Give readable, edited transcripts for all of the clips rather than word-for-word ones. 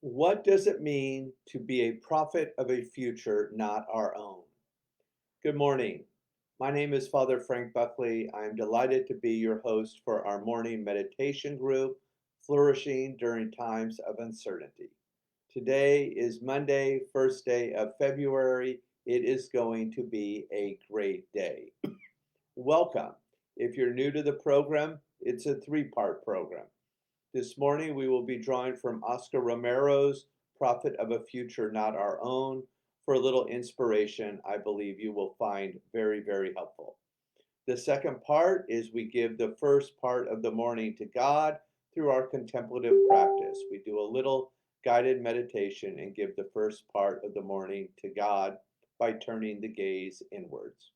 What does it mean to be a prophet of a future not our own? Good morning. My name is Father Frank Buckley. I am delighted to be your host for our morning meditation group, Flourishing During Times of Uncertainty. Today is Monday, first day of February. It is going to be a great day. Welcome. If you're new to the program, it's a three-part program. This morning, we will be drawing from Oscar Romero's Prophet of a Future Not Our Own for a little inspiration I believe you will find very, very helpful. The second part is we give the first part of the morning to God through our contemplative practice. We do a little guided meditation and give the first part of the morning to God by turning the gaze inwards.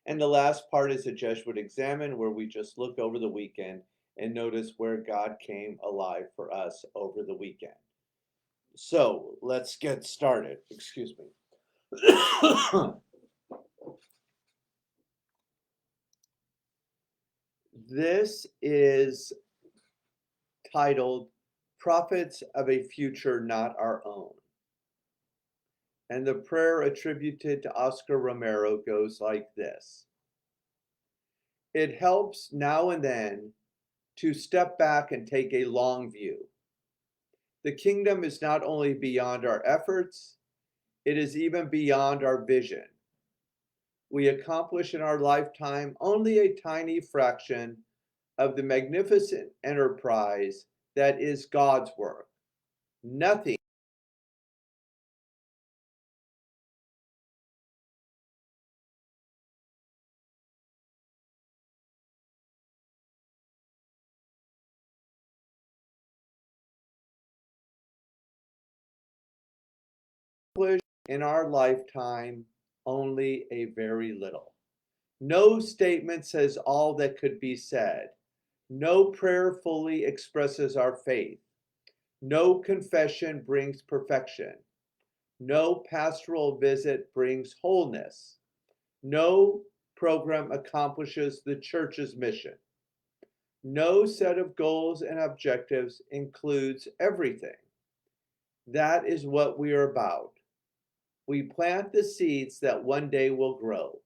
And the last part is a Jesuit examine where we just look over the weekend and notice where God came alive for us over the weekend. So let's get started. Excuse me. This is titled Prophets of a Future Not Our Own. And the prayer attributed to Oscar Romero goes like this. It helps now and then to step back and take a long view. The kingdom is not only beyond our efforts, it is even beyond our vision. We accomplish in our lifetime only a tiny fraction of the magnificent enterprise that is God's work. Nothing in our lifetime, only a very little. No statement says all that could be said. No prayer fully expresses our faith. No confession brings perfection. No pastoral visit brings wholeness. No program accomplishes the church's mission. No set of goals and objectives includes everything. That is what we are about. We plant the seeds that one day will grow.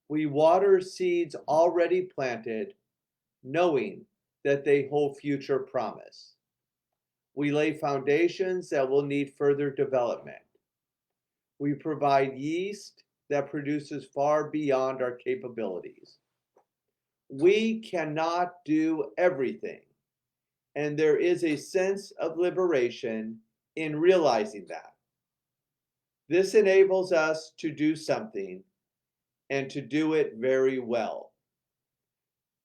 We water seeds already planted, knowing that they hold future promise. We lay foundations that will need further development. We provide yeast that produces far beyond our capabilities. We cannot do everything, and there is a sense of liberation in realizing that. This enables us to do something and to do it very well.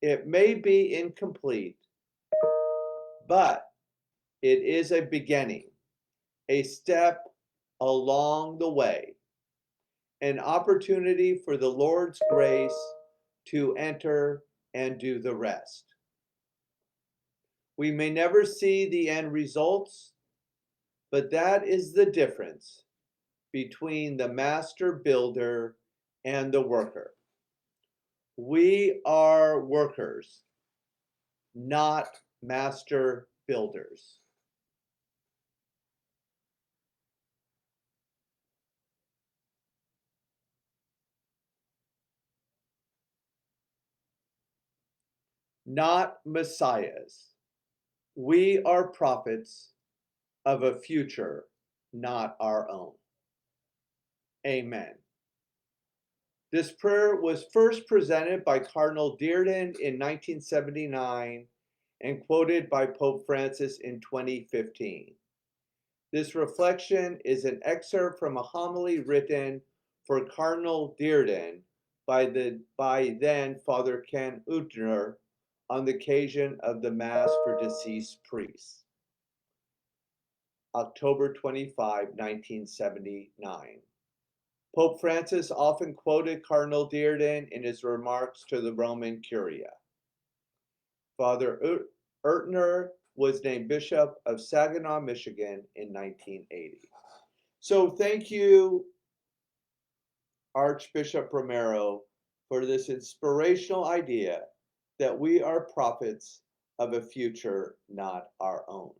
It may be incomplete, but it is a beginning, a step along the way, an opportunity for the Lord's grace to enter and do the rest. We may never see the end results, but that is the difference between the master builder and the worker. We are workers, not master builders. Not messiahs. We are prophets of a future not our own. Amen. This prayer was first presented by Cardinal Dearden in 1979 and quoted by Pope Francis in 2015. This reflection is an excerpt from a homily written for Cardinal Dearden by then Father Ken Utner on the occasion of the Mass for deceased priests, October 25, 1979. Pope Francis often quoted Cardinal Dearden in his remarks to the Roman Curia. Father Utner was named Bishop of Saginaw, Michigan in 1980. So thank you, Archbishop Romero, for this inspirational idea that we are prophets of a future not our own.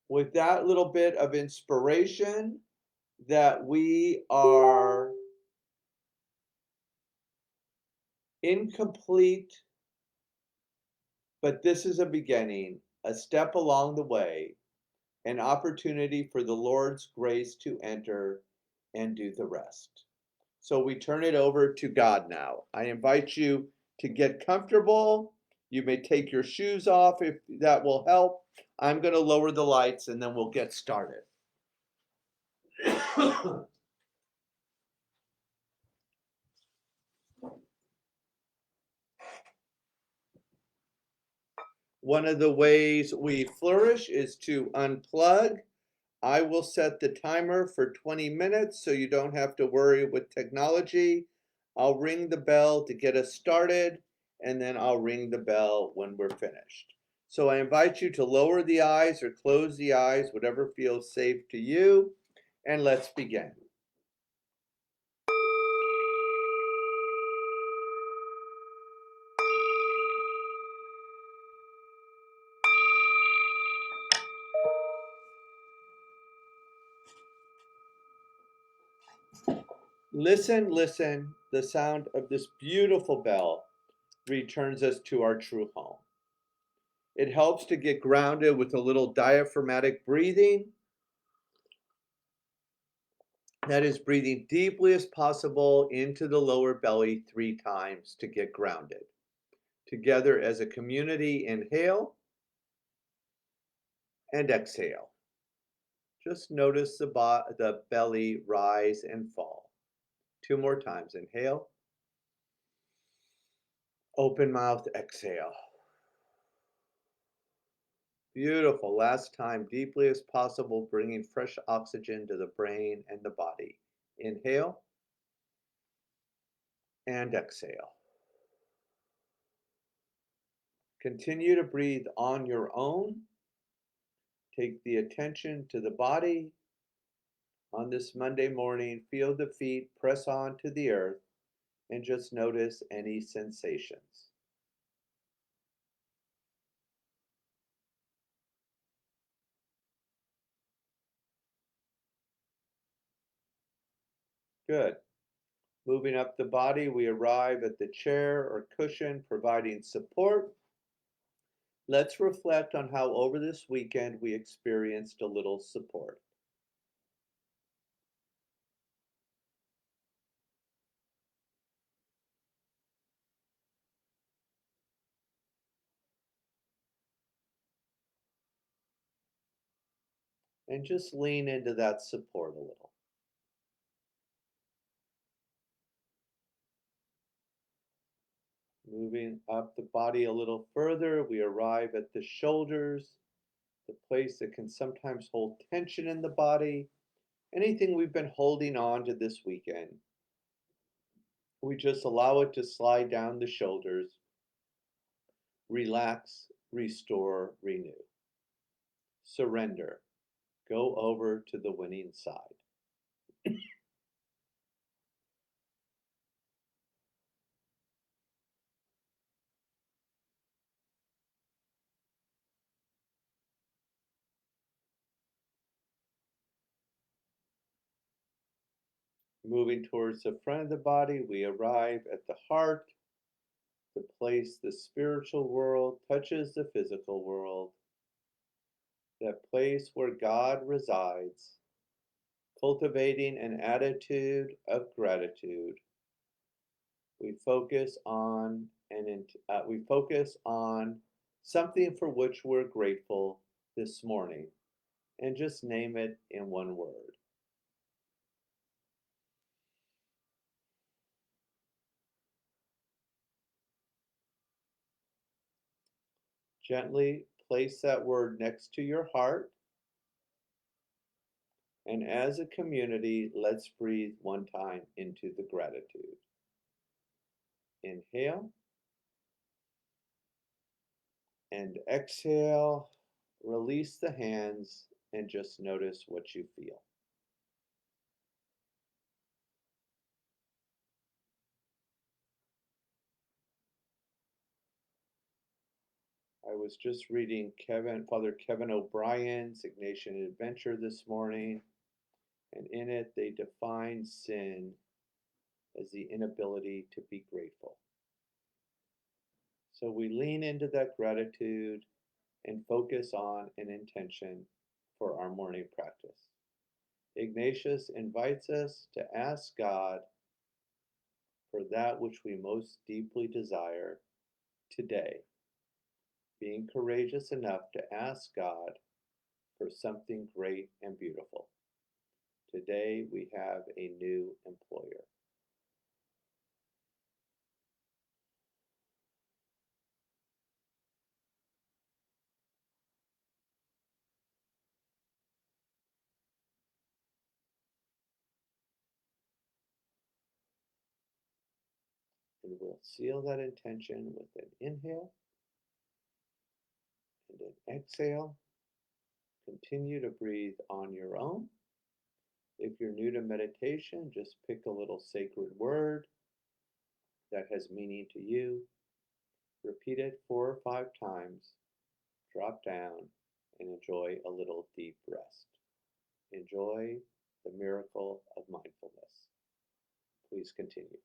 with that little bit of inspiration that we are incomplete, but this is a beginning, a step along the way, an opportunity for the Lord's grace to enter and do the rest. So we turn it over to God now. I invite you to get comfortable. You may take your shoes off if that will help. I'm going to lower the lights and then we'll get started. One of the ways we flourish is to unplug. I will set the timer for 20 minutes so you don't have to worry with technology. I'll ring the bell to get us started, and then I'll ring the bell when we're finished. So I invite you to lower the eyes or close the eyes, whatever feels safe to you, and let's begin. Listen, listen, the sound of this beautiful bell returns us to our true home. It helps to get grounded with a little diaphragmatic breathing. That is breathing deeply as possible into the lower belly 3 times to get grounded. Together as a community, inhale and exhale. Just notice the belly rise and fall. 2 more times. Inhale. Open mouth, exhale. Beautiful. Last time, deeply as possible, bringing fresh oxygen to the brain and the body. Inhale and exhale. Continue to breathe on your own. Take the attention to the body. On this Monday morning, feel the feet press on to the earth and just notice any sensations. Good. Moving up the body, we arrive at the chair or cushion, providing support. Let's reflect on how over this weekend we experienced a little support. And just lean into that support a little. Moving up the body a little further, we arrive at the shoulders, the place that can sometimes hold tension in the body, anything we've been holding on to this weekend. We just allow it to slide down the shoulders, relax, restore, renew. Surrender. Go over to the winning side. Moving towards the front of the body, we arrive at the heart, the place the spiritual world touches the physical world, that place where God resides, cultivating an attitude of gratitude. We focus on something for which we're grateful this morning, and just name it in one word. Gently place that word next to your heart. And as a community, let's breathe one time into the gratitude. Inhale and exhale. Release the hands and just notice what you feel. I was just reading Father Kevin O'Brien's Ignatian Adventure this morning, and in it they define sin as the inability to be grateful. So we lean into that gratitude and focus on an intention for our morning practice. Ignatius invites us to ask God for that which we most deeply desire today, being courageous enough to ask God for something great and beautiful. Today we have a new employer. And we'll seal that intention with an inhale and an exhale. Continue to breathe on your own. If you're new to meditation, just pick a little sacred word that has meaning to you. Repeat it 4 or 5 times. Drop down and enjoy a little deep rest. Enjoy the miracle of mindfulness. Please continue.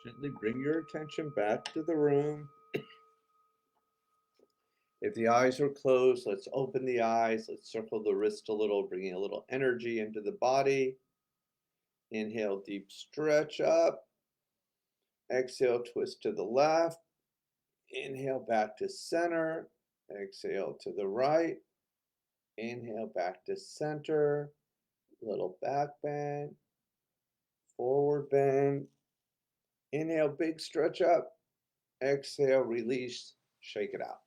Gently bring your attention back to the room. If the eyes are closed, let's open the eyes. Let's circle the wrist a little, bringing a little energy into the body. Inhale, deep stretch up. Exhale, twist to the left. Inhale, back to center. Exhale to the right. Inhale, back to center. Little back bend. Forward bend. Inhale, big stretch up. Exhale, release, shake it out.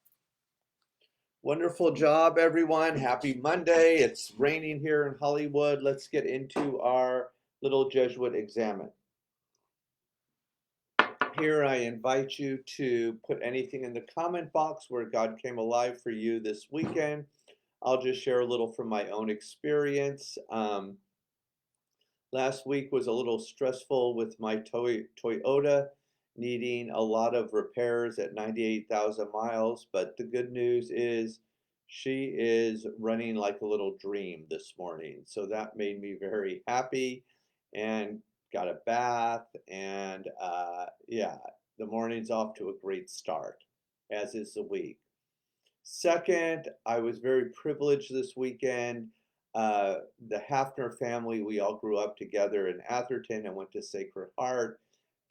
Wonderful job, everyone. Happy Monday. It's raining here in Hollywood. Let's get into our little Jesuit examine. Here I invite you to put anything in the comment box where God came alive for you this weekend. I'll just share a little from my own experience. Last week was a little stressful with my Toyota needing a lot of repairs at 98,000 miles, but the good news is she is running like a little dream this morning. So that made me very happy and got a bath. And yeah, the morning's off to a great start, as is the week. Second, I was very privileged this weekend. The Hafner family, we all grew up together in Atherton and went to Sacred Heart.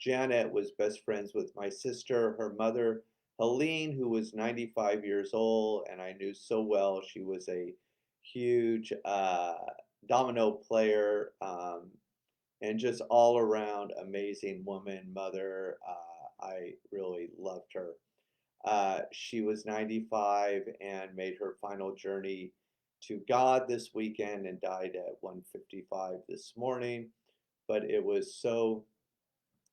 Janet was best friends with my sister, her mother, Helene, who was 95 years old, and I knew so well. She was a huge domino player and just all around amazing woman, mother. I really loved her. She was 95 and made her final journey to God this weekend and died at 1:55 this morning. But it was so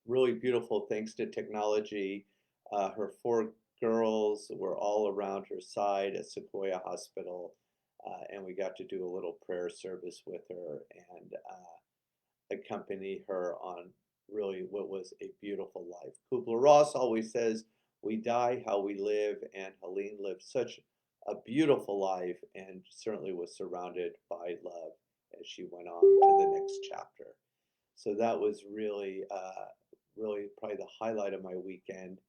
really beautiful thanks to technology. Her four girls were all around her side at Sequoia Hospital, and we got to do a little prayer service with her and accompany her on really what was a beautiful life. Kubler-Ross always says, "We die how we live," and Helene lived such a beautiful life and certainly was surrounded by love as she went on to the next chapter. So that was really probably the highlight of my weekend.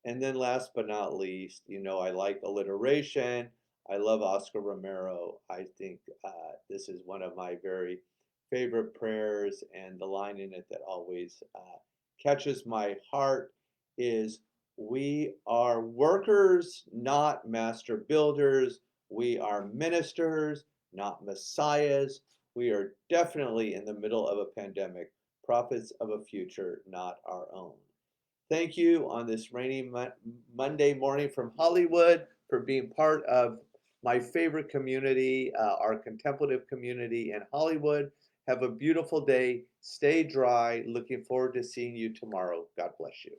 And then last but not least, I like alliteration. I love Oscar Romero. I think this is one of my very favorite prayers, and the line in it that always catches my heart is, "We are workers, not master builders. We are ministers, not messiahs. We are definitely in the middle of a pandemic, prophets of a future not our own." Thank you on this rainy Monday morning from Hollywood for being part of my favorite community, our contemplative community in Hollywood. Have a beautiful day. Stay dry. Looking forward to seeing you tomorrow. God bless you.